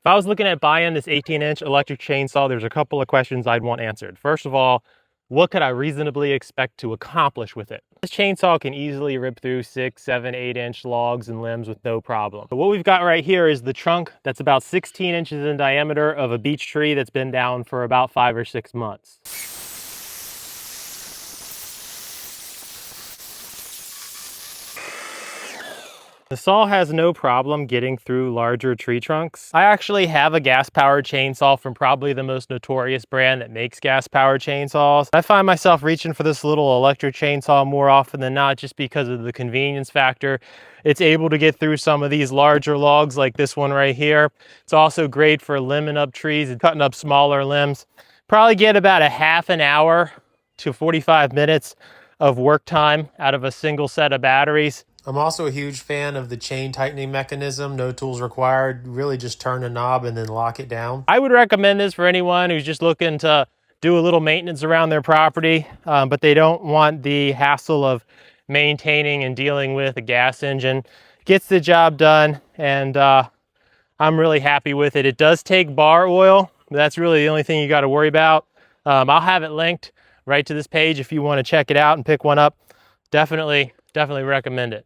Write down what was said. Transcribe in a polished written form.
If I was looking at buying this 18-inch electric chainsaw, there's a couple of questions I'd want answered. First of all, what could I reasonably expect to accomplish with it? This chainsaw can easily rip through 6, 7, 8-inch logs and limbs with no problem. But what we've got right here is the trunk that's about 16 inches in diameter of a beech tree that's been down for about 5 or 6 months. The saw has no problem getting through larger tree trunks. I actually have a gas-powered chainsaw from probably the most notorious brand that makes gas-powered chainsaws. I find myself reaching for this little electric chainsaw more often than not just because of the convenience factor. It's able to get through some of these larger logs like this one right here. It's also great for limbing up trees and cutting up smaller limbs. Probably get about a half an hour to 45 minutes of work time out of a single set of batteries. I'm also a huge fan of the chain tightening mechanism. No tools required. Really just turn a knob and then lock it down. I would recommend this for anyone who's just looking to do a little maintenance around their property, but they don't want the hassle of maintaining and dealing with a gas engine. Gets the job done, and I'm really happy with it. It does take bar oil. That's really the only thing you got to worry about. I'll have it linked right to this page if you want to check it out and pick one up. Definitely recommend it.